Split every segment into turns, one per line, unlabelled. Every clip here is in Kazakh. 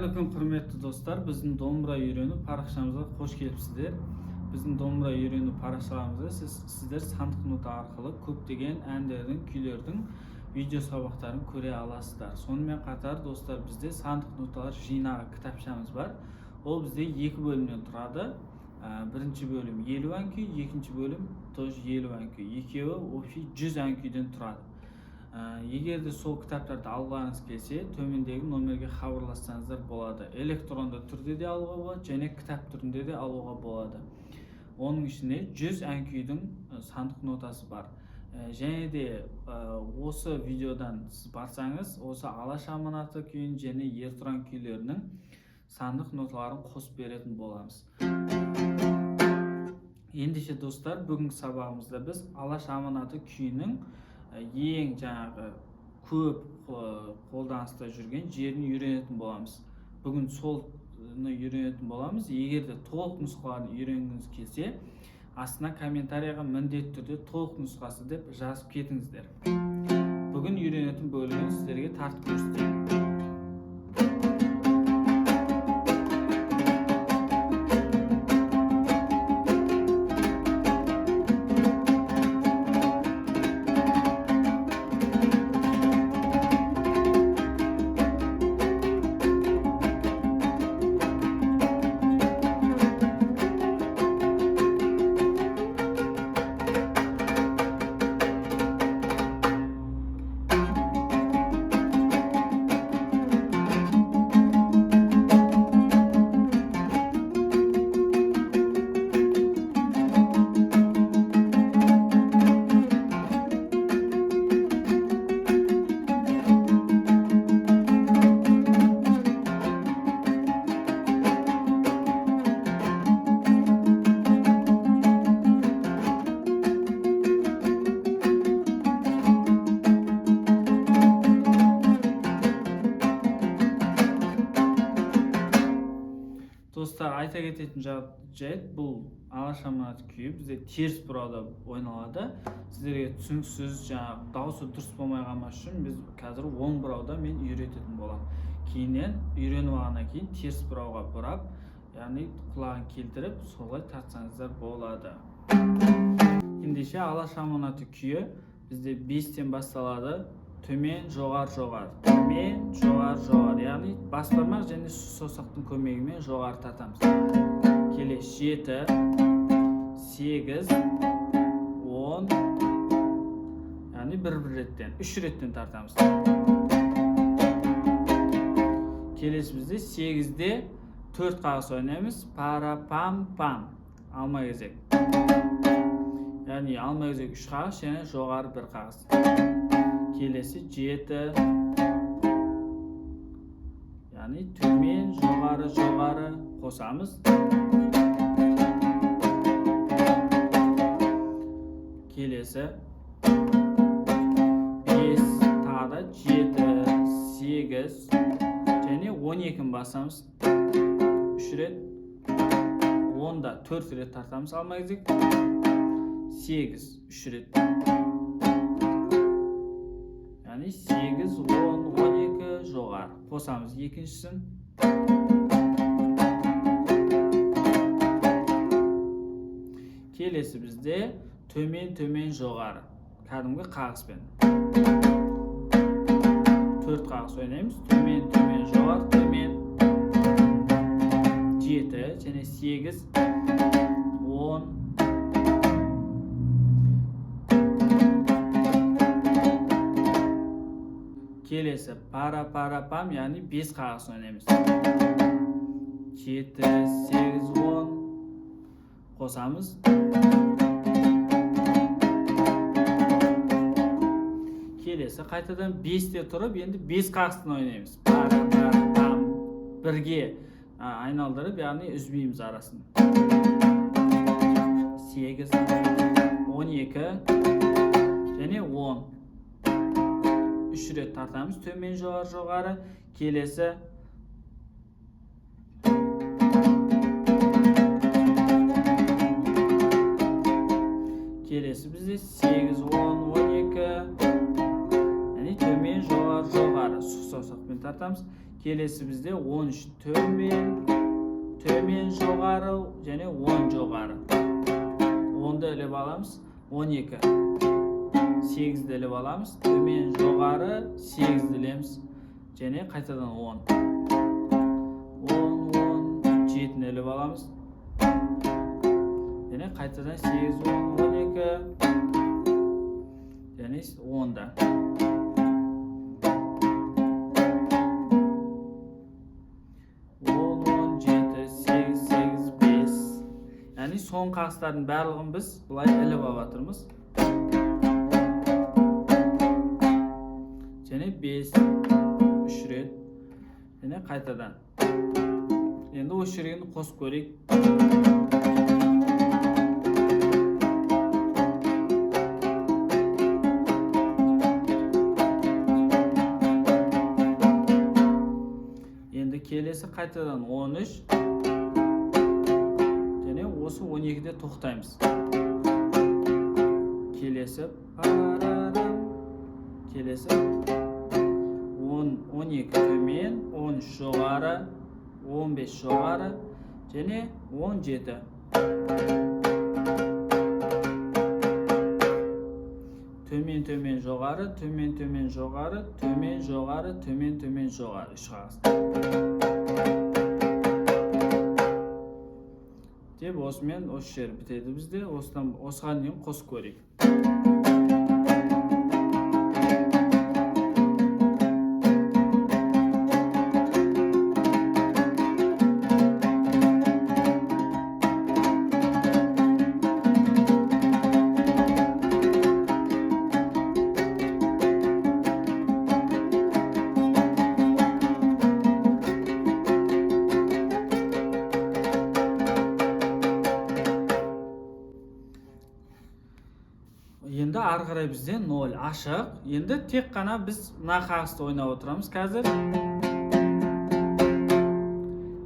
Assalamu alaikum құрметті достар. Біздің домбыра үйрену парақшамызға қош келіпсіздер. Біздің домбыра үйрену парақшамызда сіздер сандық нота арқылы көптеген әндердің, күйлердің видео сабақтарын көре аласыздар. Сонымен қатар достар, бізде сандық ноталар жинағы кітапшамыз бар. Ол бізде екі бөлімнен тұрады. Бірінші бөлім 50 ән күй, екінші бөлім тоже 50 ән күй. Екеуі общий 100 ән күйден тұрады. Егер де сол кітаптарды алғыңыз келсе, төмендегі номерге хабарлассаңыздар болады. Электронды түрде де алуға болады, және кітап түрінде де алуға болады. Оның ішінде 100 ән күйдің сандық нотасы бар. Және де осы видеодан сіз барсаңыз, осы Алаш аманаты күйін және Ертұран күйлерінің сандық ноталарын қосып беретін боламыз. Ендеше достар, бүгінгі сабағымызда біз Алаш аманаты күйінің ең жаңағы көп қолданыста жүрген жерін үйренетін боламыз. Бүгін солны үйренетін боламыз. Егер де толық нұсқаларын үйренгіңіз келсе, астына комментарияға міндетті түрде толық нұсқасы деп жазып кетіңіздер. Бүгін үйренетін бөлігін сіздерге тартып көрсетейін. Достар, айта кететін жайт, бұл Алаш аманаты күйі бізде теріс бұрауда ойналады. Сіздерге түсініксіз, жаңағы дауысы дұрыс болмай қалмас үшін біз қазір оң бұрауда мен үйрететін болам. Кейіннен үйреніп алғаннан кейін теріс бұрауға бұрап, яғни құлағын келтіріп, солай тартсаңыздар болады. Ендеше Алаш аманаты күйі бізде 5-тен басталады. Төмен, жоғар, жоғар. Төмен, жоғар, жоғар. Яғни бас бармақ және саусақтың көмегімен жоғары тартамыз. Келесі 7, 8, 10. Яғни бір реттен, 3 реттен тартамыз. Келесі бізде 8-де 4 қағыс ойнаймыз. Пара, пам, пам. Алма кезек. Яғни алма кезек 3 қағыс және жоғары 1 қағыс. Келесі 7, яғни төмен, жоғары, жоғары қосамыз. Келесі 5, тағы 7, 8 және 12-ін басамыз. 3 рет, 10-да 4 рет тартамыз алма кезек. 8, 3 рет. 8, 10, 12 жоғар. Қосамыз екіншісін. Келесі бізде төмен, төмен, жоғары. Кәдімгі қағыспен. 4 қағыс ойнаймыз. Төмен, төмен, жоғары, төмен. 7 және 8, 10. Келесі пара, пара, пам, яғни 5 қағыс ойнаймыз. 7, 8, 10 қосамыз. Келесі қайтадан 5-те тұрып, енді 5 қағыстын ойнаймыз. Пара, пара, пам. Бірге айналдырып, яғни үзбейміз арасын. 8, 12 және 10. 3 рет тартамыз, төмен, жоғары, жоғары. Келесі бізде 8, 10, 12. Яғни төмен, жоғары, жоғары. Сұқ саусақпен тартамыз. Kelesi bizde 13 tömen жоғары және 10 жоғары. 10'da іліп аламыз, 12 8'de іліп аламыз, төмен жоғары 8'de ілеміз және қайтадан 10 7'ni іліп аламыз және қайтадан 8 10 12 және 10'da 10 17 8 8 5 яғни соң қағыстардың барлығын біз бұлай іліп алып жатырмыз және 5 3 рет және қайтадан енді осы жерге қосып көрейік енді келесі қайтадан 13 және осы 12'де тоқтаймыз келесі 12 төмен 13 жоғары 15 жоғары және 17 төмен жоғары төмен жоғары төмен жоғары төмен жоғары үш қағаз деп осымен осы жер бітеді бізде осыған дейін қосып көрейік енді ары қарай бізде 0 ашық. Енді тек қана біз мына қағысты ойнап отырамыз қазір.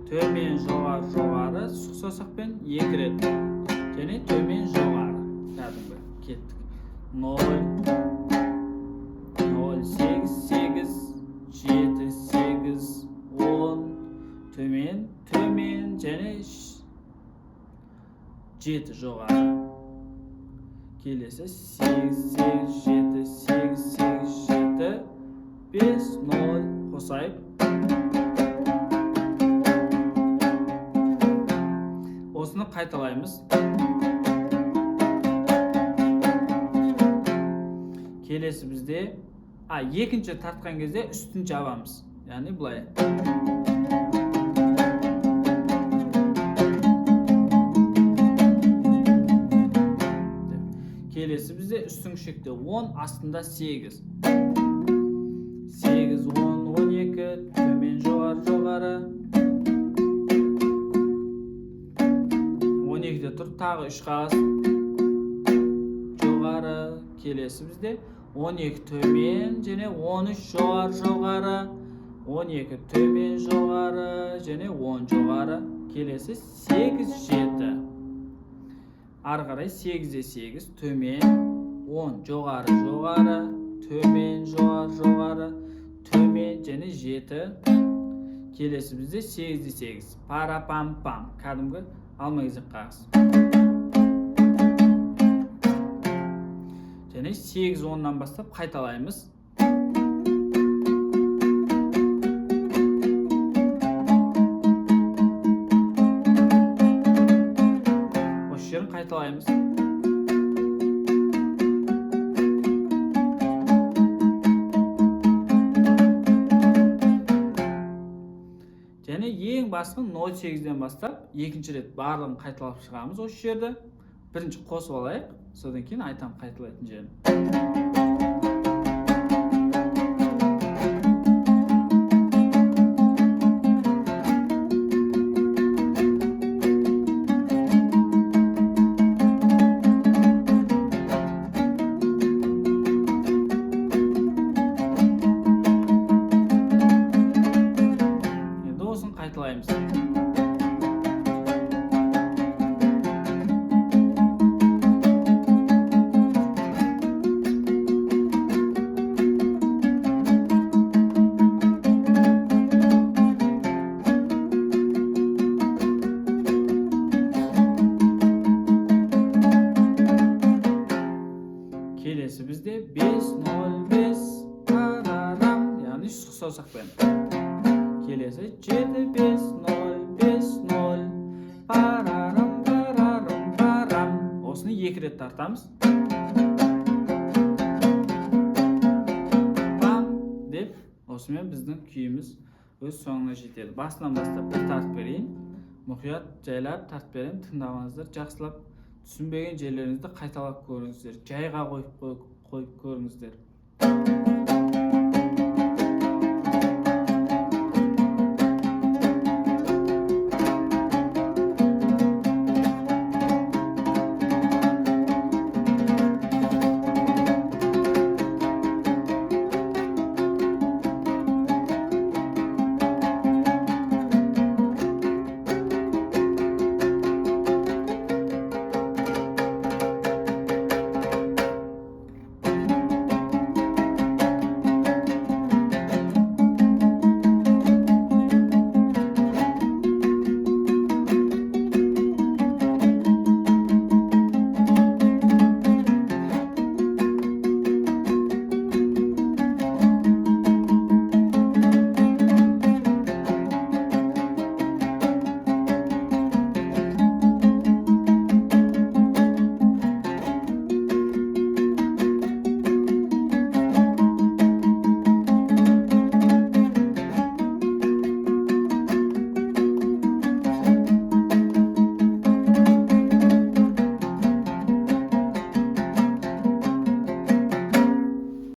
Төмен жоғары сұқ саусақпен 2 рет. Және төмен жоғары. Кәдімгі кеттік. 0 0 8 8 7 8 10 төмен және 7 жоғары. Келесі 8 8 7 8 8 7 5 0 қосайық. Осыны қайталаймыз. Келесі бізде екінші тартқан кезде үстін жабамыз. Яғни бұлай. Келесі бізде үстің шекте 10, астында 8. 8, 10, 12, төмен жоғары. 12'де тұр, тағы 3 қағаз. Жоғары. Келесі бізде 12 төмен және 13 жоғары. 12 төмен жоғары және 10 жоғары. Келесі 8, 7. Ары қарай 8'де 8 төмен 10 жоғары төмен жоғары төмен және 7. Келесі бізде 8'де 8 пара пам пам кәдімгі алма кезек қағыз. Және 8 10'нан бастап қайталаймыз. Қайталаймыз. Және ең басқы 0.8'ден бастап екінші рет барлығын қайталап шығамыз осы жерді. Бірінші қосып алайық, содан кейін айтам қайталайтын жерін. Қайталаймыз. саусақпен. Келесі 7-5-0-5-0 парарам парарам парам. Осыны 2 рет тартамыз. Пам деп, осымен біздің күйіміз өз соңына жетеді. Басынан бастап бір тартып берейін. Мұқият жайлап тартып берейін. Тыңдағаныңыздар, жақсылап түсінбеген жерлеріңізді қайталап көріңіздер. Жайға қойып көріңіздер.